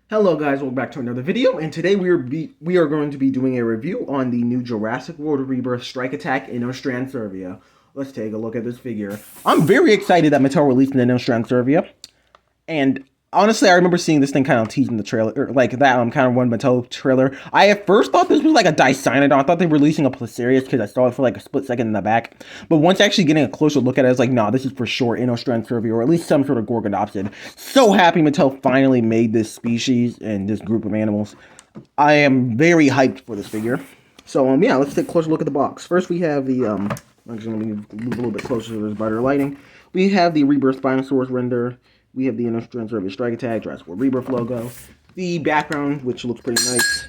Hello guys, welcome back to another video, and today we are going to be doing a review on the new Jurassic World Rebirth Strike Attack Inostrancevia. Let's take a look at this figure. I'm very excited that Mattel released an Inostrancevia, and honestly, I remember seeing this thing kind of teasing the trailer, or like that kind of one Mattel trailer. I at first thought this was like a Dicynodon. I thought they were releasing a Placerius because I saw it for like a split second in the back. But once actually getting a closer look at it, I was like, nah, this is for sure Inostrancevia, or at least some sort of Gorgonopsid. So happy Mattel finally made this species and this group of animals. I am very hyped for this figure. So yeah, let's take a closer look at the box. First, we have the I'm just gonna move a little bit closer to this better lighting. We have the Rebirth Spinosaurus render. We have the Inostrancevia Strike Attack, Jurassic World Rebirth logo. The background, which looks pretty nice.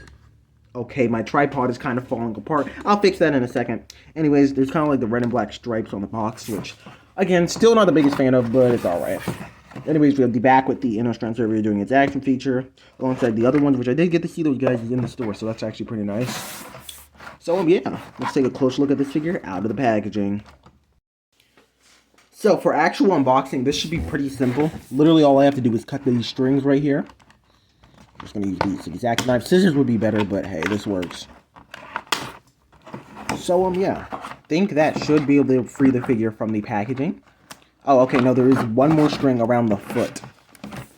Okay, my tripod is kind of falling apart. I'll fix that in a second. Anyways, there's kind of like the red and black stripes on the box, which, again, still not the biggest fan of, but it's alright. Anyways, we have the back with the Inostrancevia doing its action feature, alongside the other ones, which I did get to see those guys in the store, so that's actually pretty nice. So, yeah, let's take a close look at this figure out of the packaging. So for actual unboxing, this should be pretty simple. Literally all I have to do is cut these strings right here. I'm just going to use these exact knife. Scissors would be better, but hey, this works. So yeah, think that should be able to free the figure from the packaging. Oh, okay, no, there is one more string around the foot,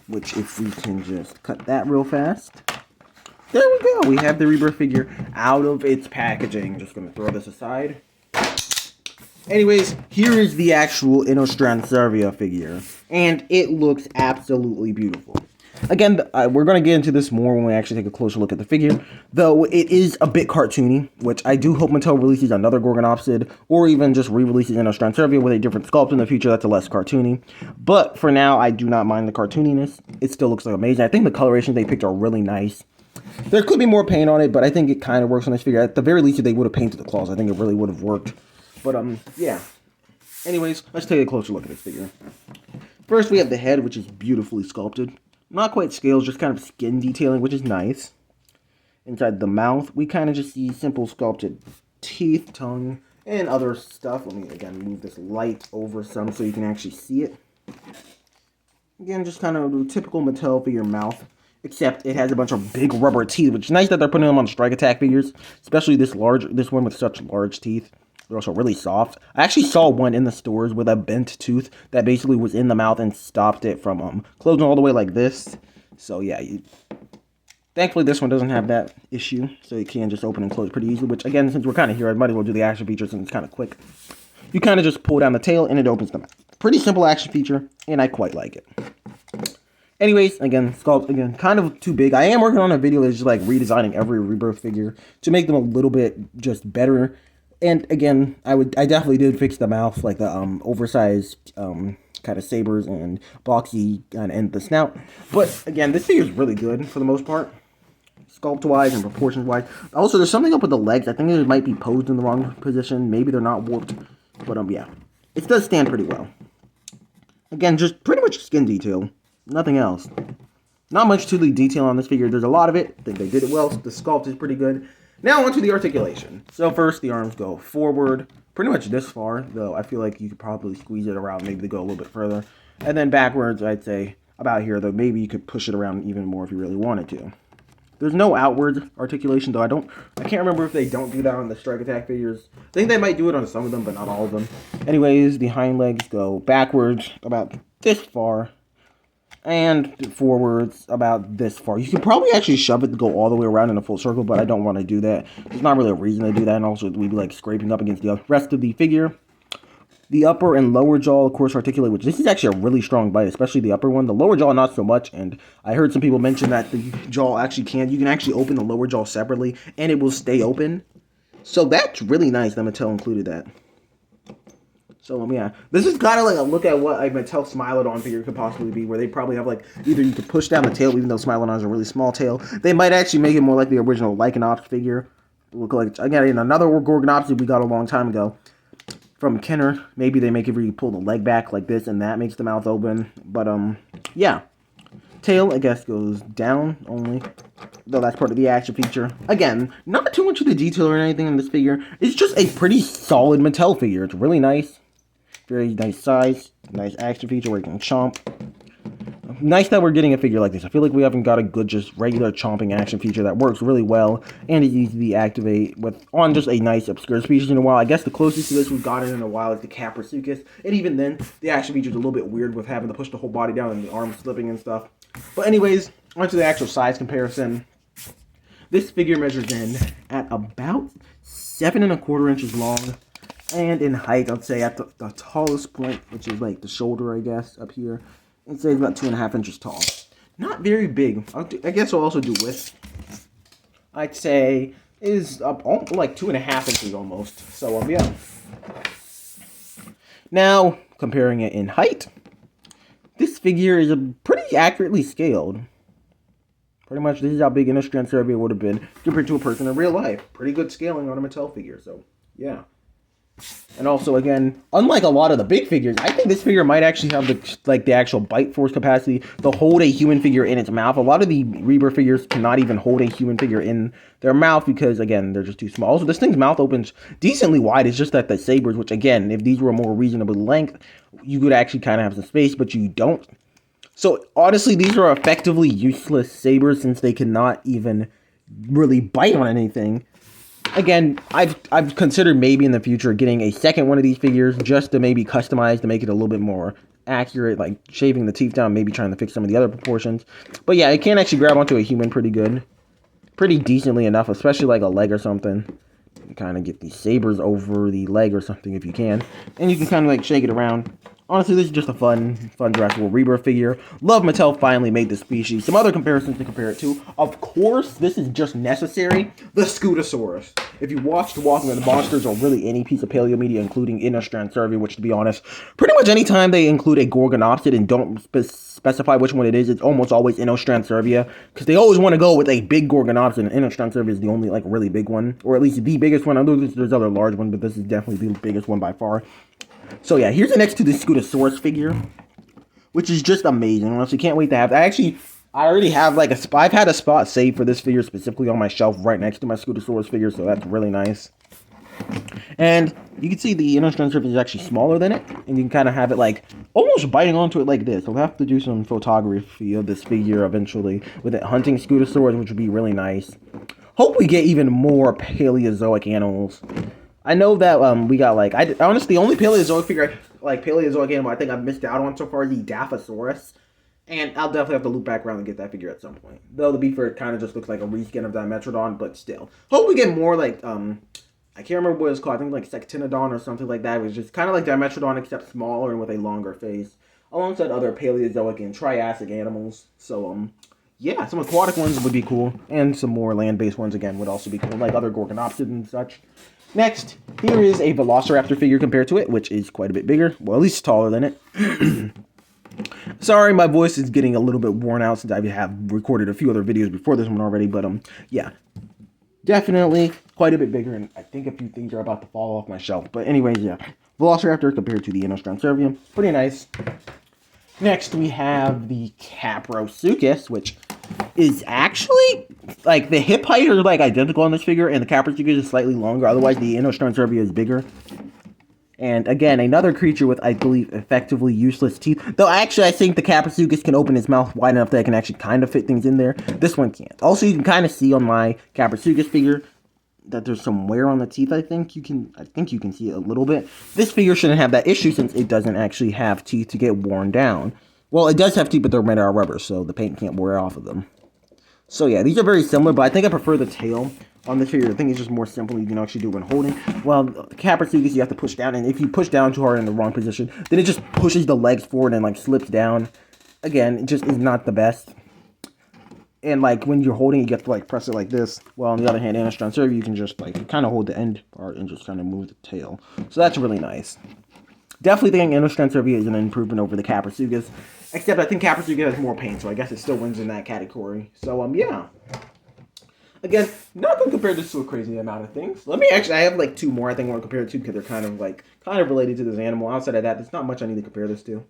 which if we can just cut that real fast. There we go. We have the Rebirth figure out of its packaging. Just going to throw this aside. Anyways, here is the actual Inostrancevia figure, and it looks absolutely beautiful. Again, we're going to get into this more when we actually take a closer look at the figure, though it is a bit cartoony, which I do hope Mattel releases another Gorgonopsid, or even just re-releases Inostrancevia with a different sculpt in the future that's a less cartoony. But for now, I do not mind the cartooniness. It still looks like amazing. I think the colorations they picked are really nice. There could be more paint on it, but I think it kind of works on this figure. At the very least, if they would have painted the claws, I think it really would have worked. But, yeah. Anyways, let's take a closer look at this figure. First, we have the head, which is beautifully sculpted. Not quite scales, just kind of skin detailing, which is nice. Inside the mouth, we kind of just see simple sculpted teeth, tongue, and other stuff. Let me, again, move this light over some so you can actually see it. Again, just kind of a typical Mattel figure mouth. Except it has a bunch of big rubber teeth, which is nice that they're putting them on Strike Attack figures. Especially this one with such large teeth. They're also really soft. I actually saw one in the stores with a bent tooth that basically was in the mouth and stopped it from closing all the way like this. So yeah, thankfully this one doesn't have that issue. So you can just open and close pretty easily. Which again, since we're kind of here, I might as well do the action feature since it's kind of quick. You kind of just pull down the tail and it opens the mouth. Pretty simple action feature, and I quite like it. Anyways, again, sculpt, again, kind of too big. I am working on a video that's just like redesigning every Rebirth figure to make them a little bit just better. And again, I definitely did fix the mouth, like the oversized kind of sabers and boxy kind of end the snout. But again, this figure is really good for the most part, sculpt-wise and proportions-wise. Also, there's something up with the legs. I think it might be posed in the wrong position. Maybe they're not warped. But yeah, it does stand pretty well. Again, just pretty much skin detail. Nothing else. Not much to the detail on this figure. There's a lot of it. I think they did it well. The sculpt is pretty good. Now onto the articulation. So first, the arms go forward, pretty much this far, though I feel like you could probably squeeze it around, maybe to go a little bit further. And then backwards, I'd say about here, though maybe you could push it around even more if you really wanted to. There's no outward articulation, though. I can't remember if they don't do that on the Strike Attack figures. I think they might do it on some of them, but not all of them. Anyways, the hind legs go backwards about this far. And forwards about this far. You could probably actually shove it to go all the way around in a full circle, but I don't want to do that. There's not really a reason to do that, and also we'd be like scraping up against the rest of the figure. The upper and lower jaw, of course, articulate, which this is actually a really strong bite, especially the upper one. The lower jaw, not so much, and I heard some people mention that the jaw actually you can actually open the lower jaw separately, and it will stay open. So that's really nice that Mattel included that. So, yeah, this is kind of like a look at what a Mattel Smilodon figure could possibly be, where they probably have, like, either you could push down the tail, even though Smilodon is a really small tail. They might actually make it more like the original Lycanops figure. Look like, again, another Gorgonopsid we got a long time ago from Kenner. Maybe they make it where you pull the leg back like this, and that makes the mouth open. But, yeah. Tail, I guess, goes down only, though that's part of the action feature. Again, not too much of the detail or anything in this figure. It's just a pretty solid Mattel figure. It's really nice. Very nice size, nice action feature where you can chomp. nice that we're getting a figure like this. I feel like we haven't got a good, just regular chomping action feature that works really well and is easy to activate on just a nice obscure species in a while. I guess the closest to this we've gotten in a while is the Caprasuchus, and even then, the action feature is a little bit weird with having to push the whole body down and the arms slipping and stuff. But anyways, onto the actual size comparison. This figure measures in at about 7¼ inches long, and in height, I'd say at the tallest point, which is like the shoulder, I guess, up here, I'd say it's about 2½ inches tall. Not very big. I guess I'll also do width. I'd say is up like 2½ inches almost. So yeah. Now comparing it in height, this figure is pretty accurately scaled. Pretty much, this is how big Inostrancevia would have been compared to a person in real life. Pretty good scaling on a Mattel figure, so yeah. And also, again, unlike a lot of the big figures, I think this figure might actually have the actual bite force capacity to hold a human figure in its mouth. A lot of the Rebirth figures cannot even hold a human figure in their mouth because, again, they're just too small. So this thing's mouth opens decently wide. It's just that the sabers, which, again, if these were a more reasonable length, you could actually kind of have some space, but you don't. So, honestly, these are effectively useless sabers since they cannot even really bite on anything. Again, I've considered maybe in the future getting a second one of these figures just to maybe customize to make it a little bit more accurate, like shaving the teeth down, maybe trying to fix some of the other proportions. But yeah, it can actually grab onto a human pretty good. Pretty decently enough, especially like a leg or something. Kind of get these sabers over the leg or something if you can. And you can kind of like shake it around. Honestly, this is just a fun Jurassic World Rebirth figure. Love Mattel finally made the species. Some other comparisons to compare it to. Of course, this is just necessary. The Scutosaurus. If you watched Walking with the Monsters or really any piece of paleo media, including Inostrancevia, which to be honest, pretty much anytime they include a Gorgonopsid and don't specify which one it is, it's almost always Inostrancevia. Because they always want to go with a big Gorgonopsid, and Inostrancevia is the only like really big one. Or at least the biggest one. I know there's other large ones, but this is definitely the biggest one by far. So yeah, here's the next to the Scutosaurus figure, which is just amazing. Honestly, can't wait to have. I already have like I've had a spot saved for this figure specifically on my shelf right next to my Scutosaurus figure, so that's really nice. And you can see the Inostrancevia is actually smaller than it, and you can kind of have it like almost biting onto it like this. I'll have to do some photography of this figure eventually with it hunting Scutosaurus, which would be really nice. Hope we get even more Paleozoic animals. I know that we got like honestly the only Paleozoic figure Paleozoic animal I think I've missed out on so far is the Dilophosaurus, and I'll definitely have to loop back around and get that figure at some point. Though to be fair, it kind of just looks like a reskin of Dimetrodon, but still. Hope we get more like I can't remember what it's called. I think like Sectinodon or something like that. It was just kind of like Dimetrodon except smaller and with a longer face, alongside other Paleozoic and Triassic animals. So yeah, some aquatic ones would be cool, and some more land-based ones again would also be cool, like other Gorgonopsid and such. Next, here is a Velociraptor figure compared to it, which is quite a bit bigger. Well, at least taller than it. Sorry, my voice is getting a little bit worn out since I have recorded a few other videos before this one already, but yeah. Definitely quite a bit bigger, and I think a few things are about to fall off my shelf. But anyways, yeah. Velociraptor compared to the Inostrancevia. Pretty nice. Next, we have the Caprasuchus, which is actually, like, the hip height are, like, identical on this figure, and the Caprasuchus is slightly longer. Otherwise, the Inostrancevia is bigger. And, again, another creature with, I believe, effectively useless teeth. Though, actually, I think the Caprasuchus can open its mouth wide enough that it can actually kind of fit things in there. This one can't. Also, you can kind of see on my Caprasuchus figure that there's some wear on the teeth, I think you can see it a little bit. This figure shouldn't have that issue since it doesn't actually have teeth to get worn down. Well, it does have teeth, but they're made out of rubber, so the paint can't wear off of them. So yeah, these are very similar, but I think I prefer the tail on this figure. I think it's just more simple. You can actually do it when holding. Well, the Caprasuchus you have to push down, and if you push down too hard in the wrong position, then it just pushes the legs forward and like slips down. Again, it just is not the best. And like when you're holding it, you have to like press it like this. Well, on the other hand, Inostrancevia, you can just like kind of hold the end part and just kind of move the tail. So that's really nice. Definitely think Inostrancevia is an improvement over the Caprasuchus. Except I think Caprasuchus has more paint, so I guess it still wins in that category. So yeah. Again, not gonna compare this to a crazy amount of things. I have like two more I think I want to compare it to because they're kind of related to this animal. Outside of that, there's not much I need to compare this to.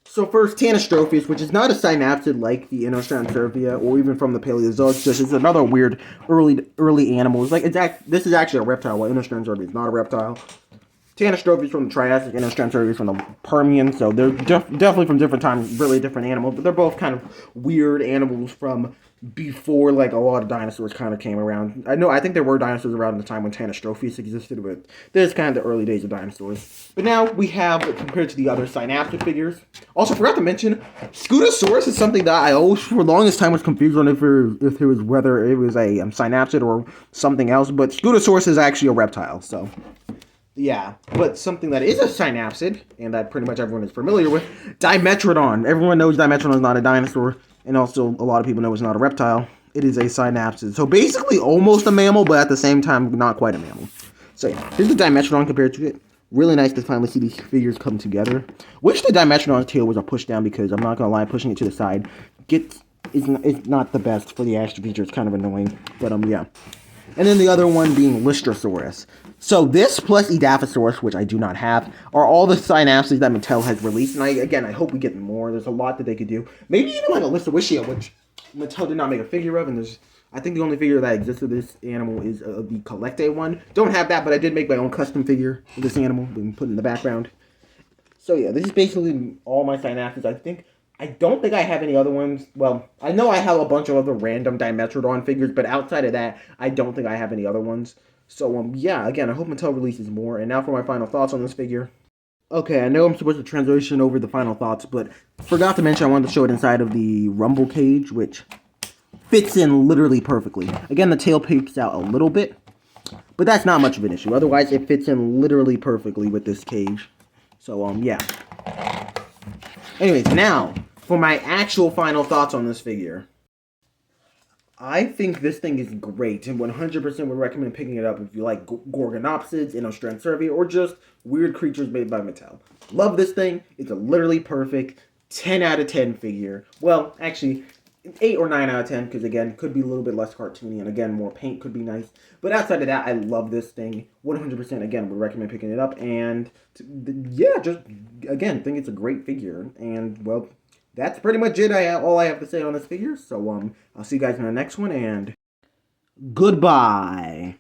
So first, Tanistropheus, which is not a synapsid like the Inostrancevia or even from the Paleozoic, just it's another weird early animal. It's like this is actually a reptile, while Inostrancevia is not a reptile. Tanistrophes from the Triassic, Inostrancevia from the Permian, so they're definitely from different times, really different animals, but they're both kind of weird animals from before, like, a lot of dinosaurs kind of came around. I think there were dinosaurs around the time when Tanistrophes existed, but this is kind of the early days of dinosaurs. But now we have, compared to the other synapsid figures, also forgot to mention, Scutosaurus is something that I always, for the longest time, was confused on if it was whether it was a synapsid or something else, but Scutosaurus is actually a reptile, so... Yeah, but something that is a synapsid, and that pretty much everyone is familiar with, Dimetrodon. Everyone knows Dimetrodon is not a dinosaur, and also a lot of people know it's not a reptile. It is a synapsid. So basically almost a mammal, but at the same time not quite a mammal. So yeah, here's the Dimetrodon compared to it. Really nice to finally see these figures come together. Wish the Dimetrodon's tail was a push down, because I'm not going to lie, pushing it to the side is not the best for the action feature. It's kind of annoying, but yeah. And then the other one being Lystrosaurus. So this plus Edaphosaurus, which I do not have, are all the synapsids that Mattel has released. And I hope we get more. There's a lot that they could do. Maybe even like a Listowishia, which Mattel did not make a figure of. And I think the only figure that exists of this animal is the Collecte one. Don't have that, but I did make my own custom figure of this animal and put it in the background. So yeah, this is basically all my synapsids. I don't think I have any other ones. Well, I know I have a bunch of other random Dimetrodon figures, but outside of that, I don't think I have any other ones. So, yeah, again, I hope Mattel releases more. And now for my final thoughts on this figure. Okay, I know I'm supposed to transition over the final thoughts, but forgot to mention I wanted to show it inside of the rumble cage, which fits in literally perfectly. Again, the tail peeks out a little bit, but that's not much of an issue. Otherwise, it fits in literally perfectly with this cage. So, yeah. Anyways, now for my actual final thoughts on this figure. I think this thing is great and 100% would recommend picking it up if you like Gorgonopsids, Inostrancevia, or just weird creatures made by Mattel. Love this thing. It's a literally perfect 10 out of 10 figure. Well, actually, 8 or 9 out of 10, because again, could be a little bit less cartoony, and again, more paint could be nice. But outside of that, I love this thing. 100% again would recommend picking it up, and yeah, just again, think it's a great figure. And well, that's pretty much it. All I have to say on this figure. So I'll see you guys in the next one, and goodbye.